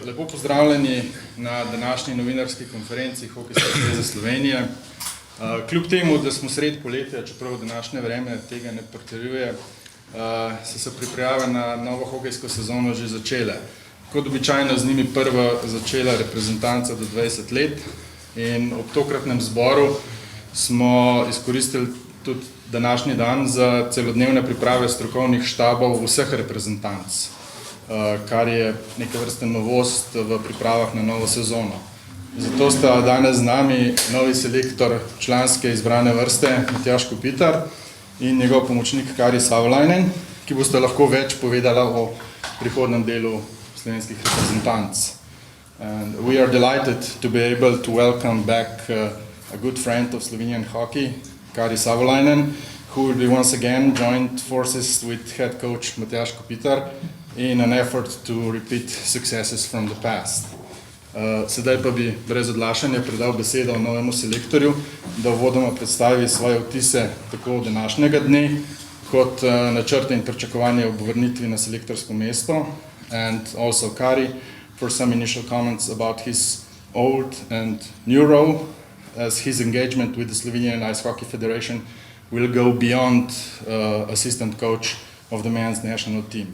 Lepo pozdravljeni na današnji novinarski konferenci Hokejske zveze Slovenije. Kljub temu, da smo sredi poletja, čeprav današnje vreme tega ne pritrjuje, so se priprave na novo hokejsko sezono že začele. Kot običajno z njimi prva začela reprezentanca do 20 let in ob tokratnem zboru smo izkoristili tudi današnji dan za celodnevne priprave strokovnih štabov vseh reprezentanc, kar je neka vrsta novost v pripravah na novo sezono. Zato sta danes z nami novi selektor članske izbrane vrste Matjaž Kopitar in njegov pomočnik Kari Savolainen, ki boste lahko več povedala o prihodnem delu slovenskih reprezentanc. And we are delighted to be able to welcome back a good friend of Slovenian hockey, Kari Savolainen, who will be once again joined forces with head coach Matjaž Kopitar in an effort to repeat successes from the past. Sedaj pa bi brez odlašanja predal besedo novemu selektorju, da uvodoma predstavi svoje vtise tako od današnjega dne, kot načrte in pričakovanje ob vrnitvi na selektorsko mesto, and also Kari for some initial comments about his old and new role, as his engagement with the Slovenian Ice Hockey Federation will go beyond assistant coach of the men's national team.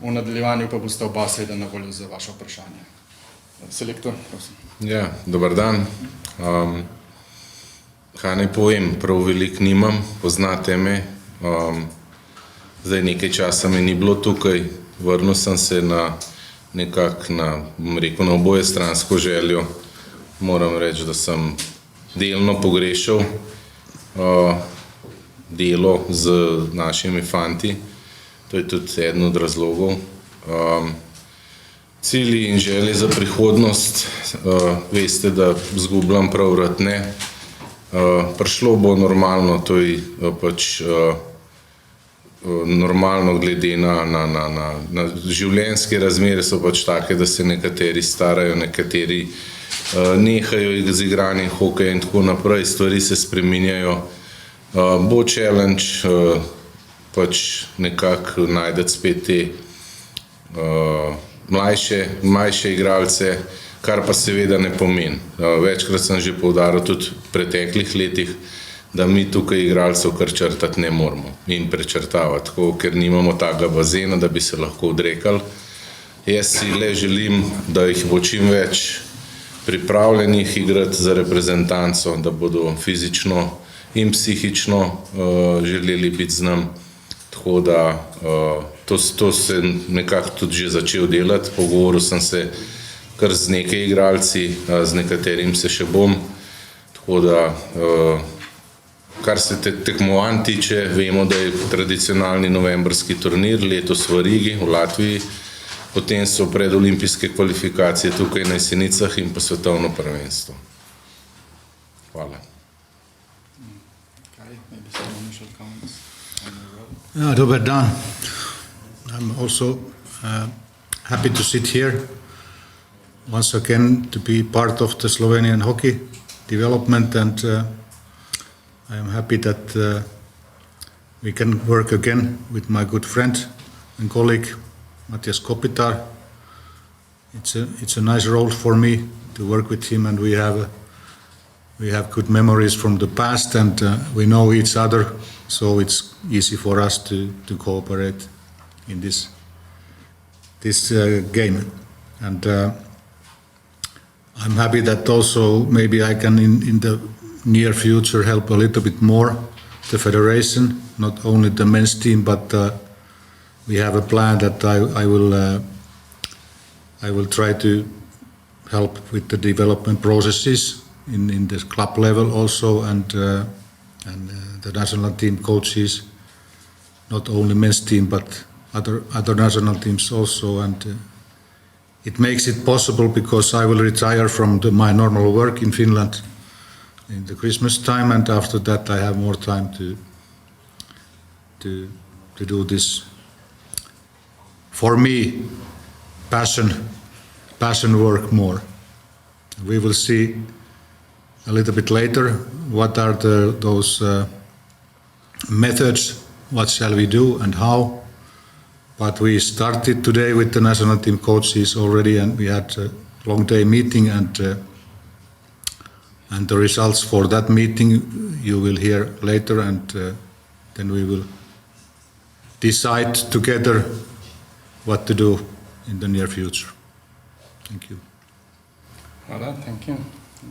V nadaljevanju pa boste oba seveda na voljo za vaše vprašanje. Selektor, prosim. Ja, dober dan. Kaj naj povem, prav veliko nimam, poznate me. Zdaj nekaj časa me ni bilo tukaj, vrnil sem se na obojestransko željo. Moram reči, da sem delno pogrešal delo z našimi fanti. To je tudi eden od razlogov. Cilji in želje za prihodnost, veste, da zgubljam prav rad ne. Prišlo bo normalno, to je pač normalno glede na življenjske razmere so pač take, da se nekateri starajo, nekateri nehajo z igranjem hokeja in tako naprej, stvari se spreminjajo. Bo challenge pač nekako najdeti spet te mlajše igralce, kar pa seveda ne pomeni. Večkrat sem že poudaril tudi v preteklih letih, da mi tukaj igralcev kar črtati ne moramo in prečrtavati, ker nimamo takega bazena, da bi se lahko odrekali. Jaz si le želim, da jih bo čim več pripravljenih igrati za reprezentanco, da bodo fizično in psihično želeli biti z nami. Tako da to se nekako tudi že začel delati. Pogovoril sem se kar z nekaj igralci, z nekaterim se še bom. Tako da, kar se tekmovanj tiče, vemo, da je tradicionalni novembrski turnir letos v Rigi, v Latviji. Potem so predolimpijske kvalifikacije tukaj na Jesenicah in pa svetovno prvenstvo. Hvala. Ja, dober dan. I'm also happy to sit here once again to be part of the Slovenian hockey development, and I am happy that we can work again with my good friend and colleague Matjaž Kopitar. It's a nice role for me to work with him, and we have good memories from the past, and we know each other, so it's easy for us to cooperate in this game. And I'm happy that also maybe I can in the near future help a little bit more the federation, not only the men's team, but we have a plan that I will try to help with the development processes in the club level also, and the national team coaches, not only men's team but other national teams also, and it makes it possible because I will retire from my normal work in Finland in the Christmas time, and after that I have more time to do this, for me, passion work more. We will see a little bit later what are those methods, what shall we do and how, But we started today with the national team coaches already, and we had a long day meeting, and the results for that meeting you will hear later, and then we will decide together what to do in the near future. Thank you. Hvala, thank you.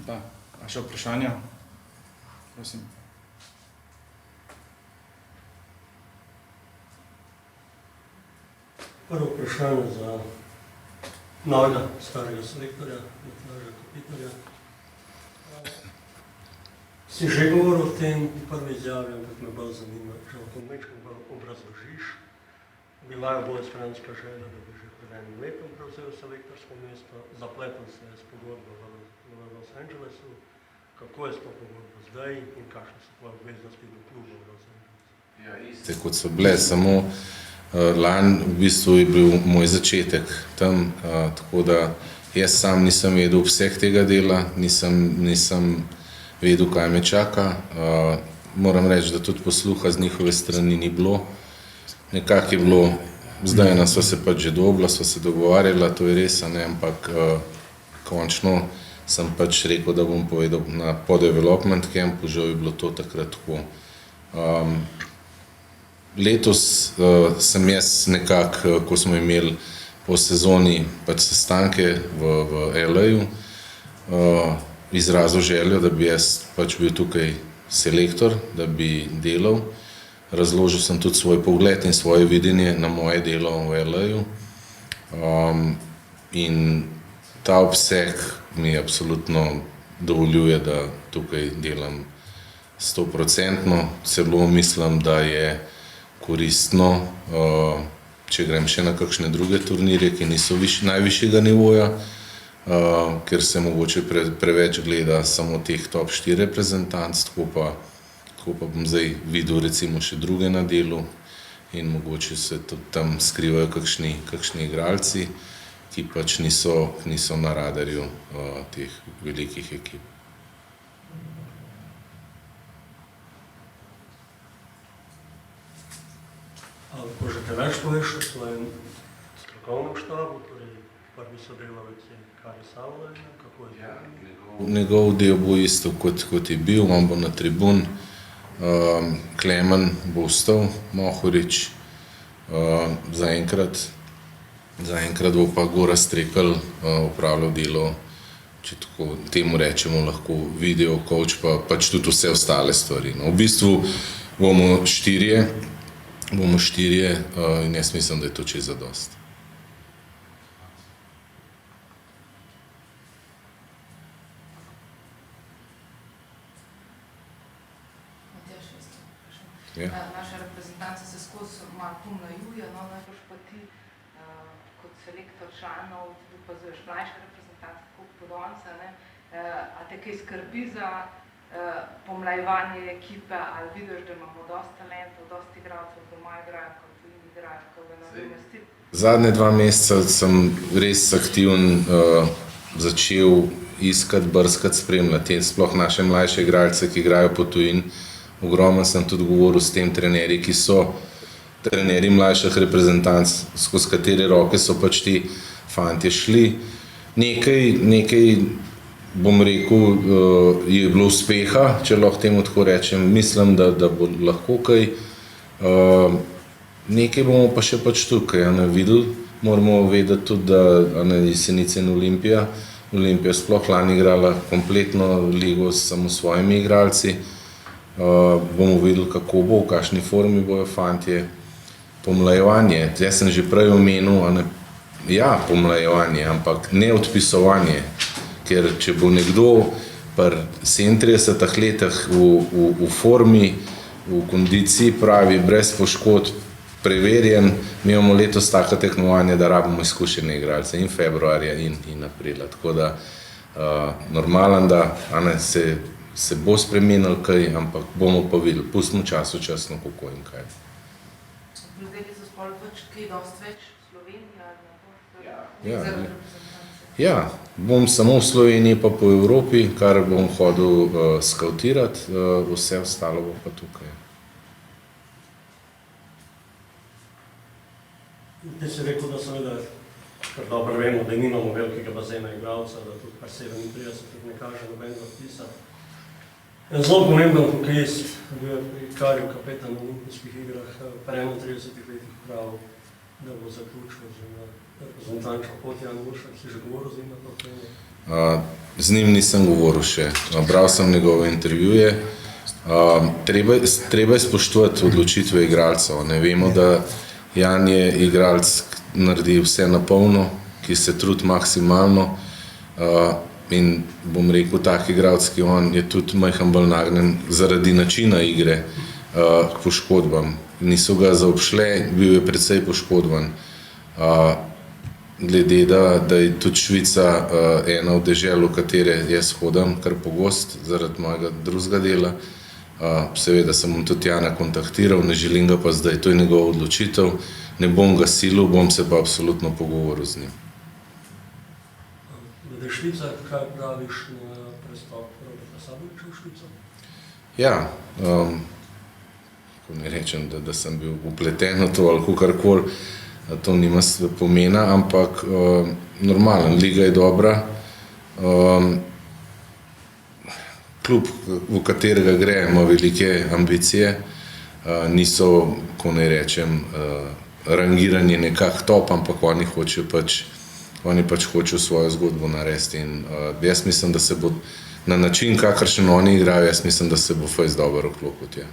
Pa, vaše vprašanja? Prosim. Prvo vprašanje za novega starega selektorja, Matjaža Kopitarja. Si že govoril o tem v prvi izjavi, ampak me bolj zanima, če lahko nekaj bolj obrazložiš. Bila je bolj stranska želja, da bi že pred enim letom prevzel selektorsko mesto, zapletel se je s pogodbo v Los Angelesu. Kako je s to pogodbo zdaj in kakšne so tvoje obveznosti do kluba v Los Angelesu? Kot so bile, samo lani v bistvu je bil moj začetek tam, tako da jaz sam nisem vedel vseh tega dela, nisem vedel, kaj me čaka. Moram reči, da tudi posluha z njihove strani ni bilo. Nekako je bilo, zdaj nas sva se pač že dobila, sva se dogovarjala, to je res, ampak končno sem pač rekel, da bom povedal na po-development campu, žal je bilo to takrat tako. Letos sem jaz nekako, ko smo imeli po sezoni pač sestanke v LA-ju, izrazil željo, da bi jaz pač bil tukaj selektor, da bi delal. Razložil sem tudi svoj pogled in svoje videnje na moje delo v LA-ju. In ta obseg mi absolutno dovoljuje, da tukaj delam 100%. Celo mislim, da je koristno, če grem še na kakšne druge turnirje, ki niso najvišjega nivoja, ker se mogoče preveč gleda samo teh top 4 reprezentanc, tako pa bom zdaj videl recimo še druge na delu in mogoče se tudi tam skrivajo kakšni igralci, ki pač niso na radarju teh velikih ekip. Lahko že te več poveš o svojem strokovnem štabu, torej prvi sodelavec je Kari Savola, kako je to? Njegov del bo isto, kot je bil, on bo na tribun, Klemen bo ostal, Mohorič, zaenkrat bo pa Gorazd Štrekelj opravljal delo, če tako temu rečemo, lahko video coach, pa pač tudi vse ostale stvari. V bistvu bomo štirje in jaz mislim, da je to čisto zadosti. Naša reprezentanca se skozi malo pomlajuje, no najbolj pa ti kot selektor članov, tudi opazuješ mlajše reprezentance, tako Podonca, a te kaj skrbi za pomlajevanje ekipe, ali vidiš, da imamo dosti talentov, dosti igralcev, doma igrajo, kot tujini igrajo, kako ga nadomestiti? Zadnje 2 meseca sem res aktiven začel iskati, brskati, spremljati sploh naše mlajše igralce, ki igrajo po tujini. Ogromno sem tudi govoril s tem trenerji, ki so trenerji mlajših reprezentanc, skozi katere roke so pač ti fantje šli. Nekaj bom rekel, je bilo uspeha, če lahko temu tako rečem. Mislim, da bo lahko kaj. Nekaj bomo pa še pač tukaj videli. Moramo vedeti tudi, da Jesenice in Olimpija sploh lani igrala kompletno ligo samo s svojimi igralci. Bomo videli, kako bo, v kakšni formi bojo fantje. Pomlajevanje, jaz sem že prej omenil, ja, pomlajevanje, ampak ne odpisovanje, ker če bo nekdo pri 37 letih v formi, v kondiciji pravi, brez poškodb, preverjen, mi imamo letos taka tekmovanja, da rabimo izkušene igralce in februarja in aprila, tako da normalen, da se bo spremenil kaj, ampak bomo pa videli, pustimo časno kako in kaj. Ljudeli so spolu kaj dosti več Slovenija? Ja, bom samo v Sloveniji pa po Evropi, kar bom hodil skautirati, vse ostalo bo pa tukaj. Ti si rekel, da seveda, kar dobro vemo, da nimamo velikega bazena igralca, da tudi kar 37 ne kaže nobenega vtisa. En zelo pomemben hokejist, bil je pri Karju kapetan na olimpijskih igrah, pri 31 letih prav, da bo zaključil z reprezentančno pot Jan Uršak. Si že govoril z njim na to temo? Z njim nisem govoril še. Bral sem njegove intervjuje. Treba je spoštovati odločitve igralcev. Ne vemo, da Jan je igralec, naredi vse na polno, ki se trudi maksimalno. In bom rekel, tak igralec, ki on je tudi majhen bolj nagnjen zaradi načina igre k poškodbam. Niso ga zaobšle, bil je precej poškodban. Glede, da je tudi Švica ena od dežel, v katere jaz hodim kar pogost zaradi mojega drugega dela. Seveda sem tudi Jana kontaktiral, ne želim ga pa zdaj, to je njegova odločitev. Ne bom ga silil, bom se pa absolutno pogovoril z njim. Glede Švica, kaj praviš na prestop Roberta Sabliča v Švico? Ja, ne rečem, da sem bil upleten v to ali kakorkoli, to nima pomena, ampak normalen, liga je dobra. Klub, v katerega gre, ima velike ambicije, niso, ko ne rečem, rangirani nekak top, ampak oni pač hočejo svojo zgodbo narediti. In jaz mislim, da se bo na način, kakršen oni igrajo, jaz mislim, da se bo fejs dobro vklopil tja.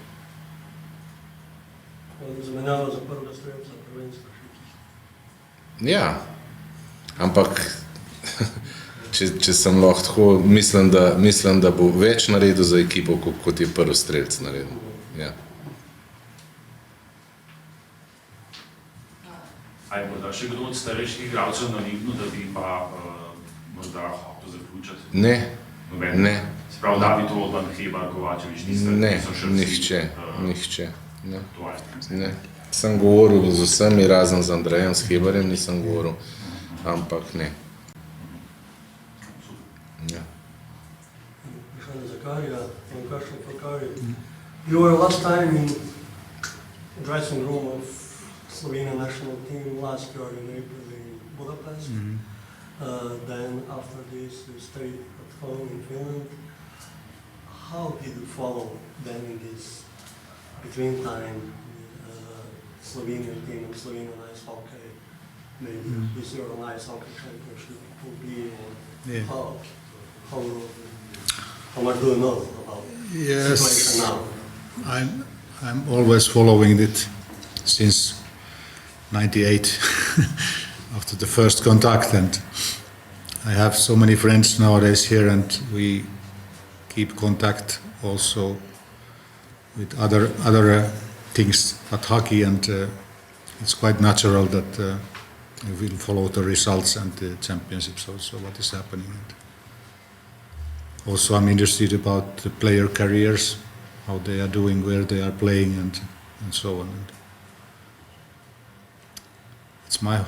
Zamenjava za prvega strelca prvenstva Švice. Ja, ampak če sem lahko tako, mislim, da bo več naredil za ekipo, kot je prvi strelec naredil. Ja. A je morda še kdo od starejših igralcev navignu, da bi pa morda hotel zaključiti? Ne. Noben? Ne. Se pravi, David Rodman, Hebar, Kovačević, Nihče. Ne. Sem govoril z vsemi, razen z Andrejem, s Hebarjem nisem govoril, ampak ne. Ja. Vprašanje za Karja, kakšno pa Karja. You were last time in dressing room of Slovenia national team last year in April in Budapest. Then after this you stayed at home in Finland. How did you follow them in this between time Slovenian team and Slovenian ice hockey? Maybe this year an ice hockey championship will be Yeah. How much do you know about the situation now? I'm always following it since '98 after the first contact, and I have so many friends nowadays here, and we keep contact also with other things but hockey, and it's quite natural that we will follow the results and the championships also, what is happening. And also I'm interested about the player careers, how they are doing, where they are playing, and so on. And it's my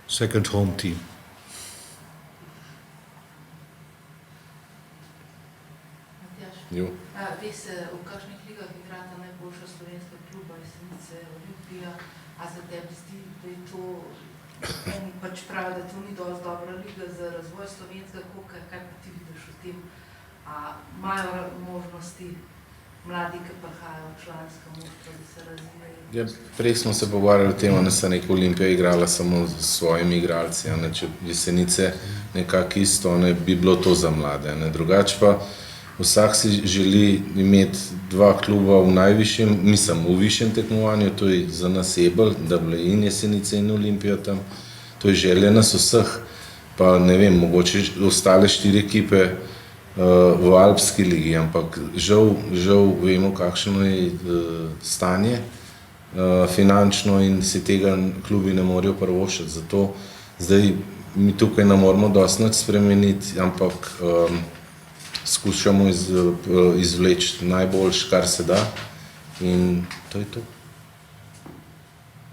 second home team. Jo. Vi se v kakšnih ligah igrata najboljša slovenska kluba, Jesenice, Olimpija, a se tebi zdi, da je to, eni pač pravijo, da to ni dosti dobra liga za razvoj slovenskega hokeja, kaj pa ti vidiš v tem? A imajo možnosti mladi, ki prihajajo v članska moštva, da se razvijajo? Ja, prej smo se pogovarjali o tem, da se neka Olimpija igrala samo s svojimi igralci, če Jesenice nekako isto, bi bilo to za mlade. Drugače pa vsak si želi imeti dva kluba v najvišjem, v višjem tekmovanju, to je za nas Ebel, da bile in Jesenice in Olimpija tam, to je želja nas vseh, pa ne vem, mogoče ostale 4 ekipe v Alpski ligi, ampak žal vemo, kakšno je stanje finančno in si tega klubi ne morejo privoščiti. Zato zdaj mi tukaj ne moramo dosti nič spremeniti, ampak skušamo izvleči najboljš, kar se da, in to je to.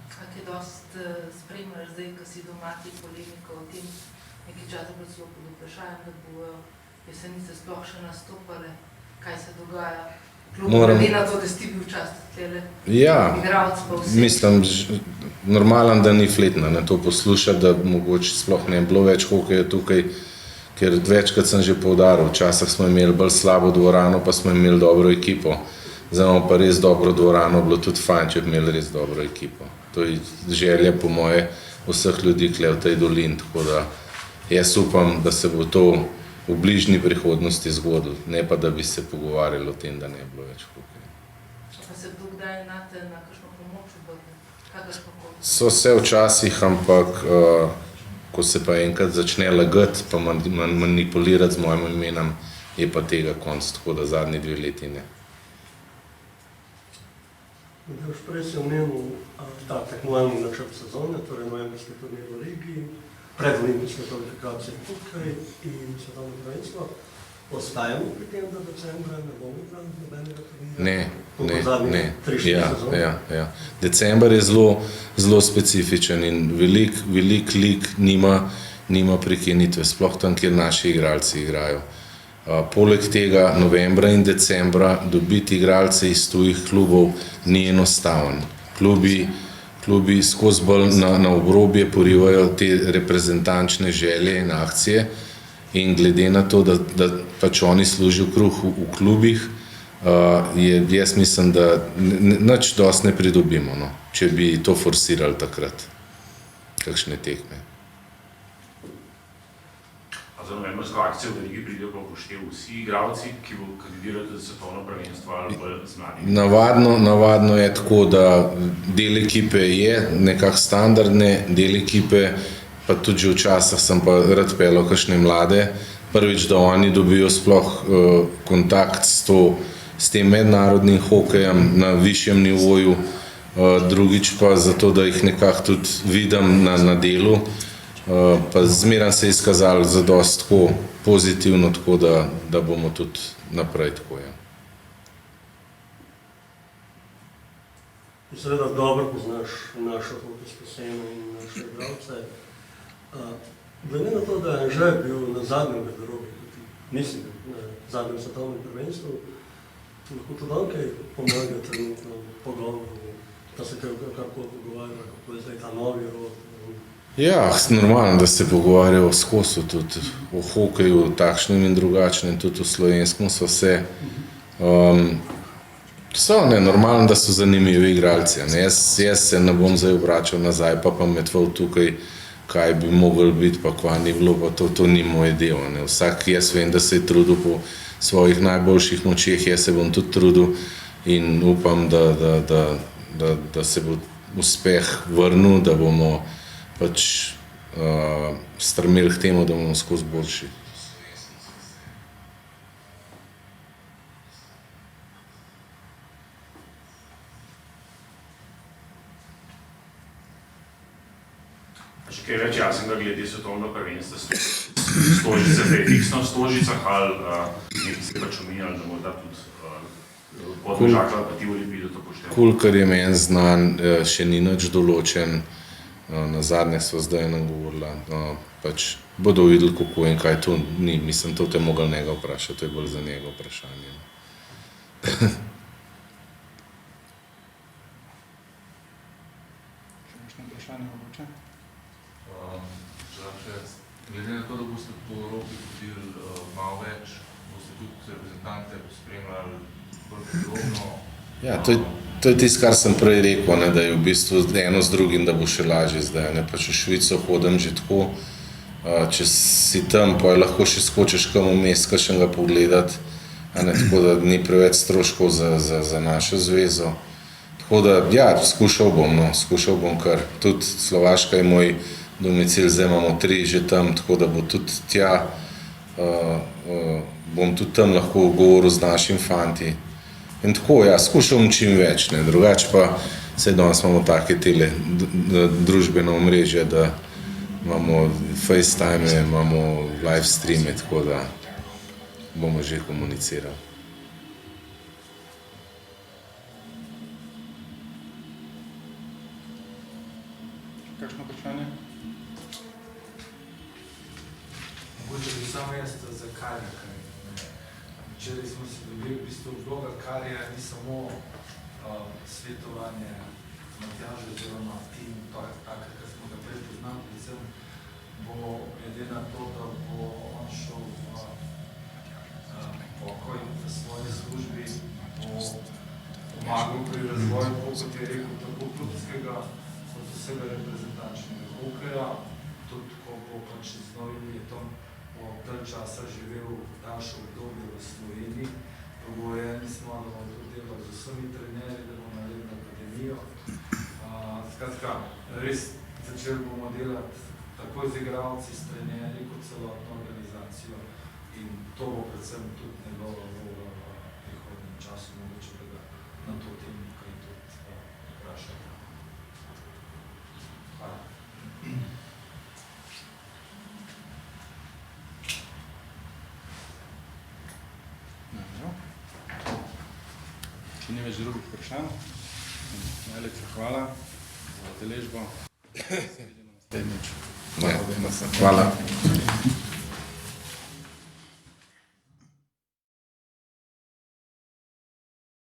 Kaj dosti spremljaš zdaj, ko si doma ti polemiko o tem, nekaj časa pred celo pod vprašanjem, da bojo Jesenice sploh še nastopale, kaj se dogaja? Klub glede na to, da si ti bil včasih tele igralec pa vse. Mislim, normalen, da ni fletna, ne to poslušati, da mogoče sploh ne bi bilo več hokeja tukaj, ker večkrat sem že poudaril, včasih smo imeli bolj slabo dvorano, pa smo imeli dobro ekipo. Zdaj imamo pa res dobro dvorano, bilo tudi fajn, če bi imeli res dobro ekipo. To je želja po moje vseh ljudi tukaj v tej dolini, tako da jaz upam, da se bo to v bližnji prihodnosti zgodilo, ne pa da bi se pogovarjali o tem, da ne bi bilo več hokeja. Pa se kdaj znate na kakšno pomoč obrniti? Kakršnokoli? So se včasih, ampak ko se pa enkrat začne lagati pa manipulirati z mojim imenom, je pa tega konc, tako da zadnji 2 leti ne. Da už prej si omenil ta tekmovalni načrt sezone, torej novembrski turnir v Ligi, predolimpijske kvalifikacije tukaj in svetovno prvenstvo. Ostajamo pri tem, da decembra ne bomo igrali nobenega turnira? Ne. Ja. December je zelo specifičen in velik lig nima prekinitve, sploh tam, kjer naši igralci igrajo. Poleg tega novembra in decembra dobiti igralce iz tujih klubov ni enostaven. Klubi skozi bolj na obrobje porivajo te reprezentančne želje in akcije in glede na to, da pač oni služijo kruh v klubih, jaz mislim, da nič dosti ne pridobimo, no, če bi to forsirali takrat, kakšne tekme. Za novembrsko akcijo v Ligi pridejo pa upoštev vsi igralci, ki bo kandidirati za svetovno prvenstvo ali bolj z mladimi? Navadno je tako, da del ekipe je nekako standardne, del ekipe pa tudi že včasih sem pa rad peljal kakšne mlade. Prvič, da oni dobijo sploh kontakt s tem mednarodnim hokejem na višjem nivoju, drugič pa zato, da jih nekako tudi vidim na delu. Pa zmeraj se je izkazalo zadosti tako pozitivno, tako da bomo tudi naprej tako. Ja. Seveda dobro poznaš našo hokejsko sceno in naše igralce. Glede na to, da je Anže bil na zadnjem garderobi, nisi bil na zadnjem svetovnem prvenstvu, lahko tudi on kaj pomaga trenutno pogovoru, da se karkoli pogovarja, kako je zdaj ta novi rod. Ja, normalno, da se pogovarjajo skozi tudi o hokeju, takšnem in drugačnem, tudi v slovenskem so vse. Normalno, da so zanimivi igralci. Jaz se ne bom zdaj obračal nazaj, pa metval tukaj, kaj bi moglo biti, pa kva ni bilo, pa to ni moj del. Vsak, jaz vem, da se je trudil po svojih najboljših močeh, jaz se bom tudi trudil in upam, da se bo uspeh vrnil, da bomo pač strmeli k temu, da bomo skozi boljši. Še kaj več jasnega glede svetovnega prvenstva Stožice, da je fiksno v Stožicah ali nekaj ste pač omenjali, da morda tudi Podmežakla pa ti Olimpiji to poštevali? Kolikor je meni znan, še ni nič določen. Nazadnje sva zdaj nagovorila, pač bodo videli, kako in kaj to ni. Mislim, to te mogli njega vprašati, to je bolj za njega vprašanje. Še kakšno vprašanje mogoče? Glede na to, da boste po Evropi hodili malo več, boste tudi reprezentante spremljali bolj podrobno. Ja, to je tisto, kar sem prej rekel, da je v bistvu eno z drugim, da bo še lažje zdaj. Pač v Švico hodim že tako, če si tam, pa lahko še skočiš kam vmes, kakšnega pogledati, tako da ni preveč stroškov za našo zvezo. Tako da, ja, skušal bom kar. Tudi Slovaška je moj domicil, zdaj imamo 3 že tam, tako da bo tudi tja, bom tudi tam lahko govoril z našim fanti. In tako, ja, skušam čim več, drugače pa vse danes imamo take tele družbeno omrežje, da imamo FaceTime, imamo live streame, tako da bomo že komunicirali. Kakšno vprašanje? Mogoče bi samo jaz za Karja. Včeraj smo se dobili, v bistvu vloga Karja ni samo svetovanje Matjaža oziroma tim, takrat, ko smo ga prej poznali, predvsem bo, glede na to, da bo on šel v pokoj v svoji službi, bo pomagal pri razvoju, kot je rekel, tako klubskega, kot vsega reprezentančnega hokeja, tudi ko bo pač z novim letom dalj časa živel daljše obdobje v Sloveniji. Pogojeni smo, da bomo tudi delali z vsemi trenerji, da bomo naredili akademijo. Skratka, res začeli bomo delati tako z igralci, s trenerji, kot celotno organizacijo in to bo predvsem tudi njegova vloga v prihodnjem času, mogoče da ga na to temo kaj tudi vprašamo. Hvala. Če ni več drugih vprašanj, najlepša hvala za udeležbo. Hvala.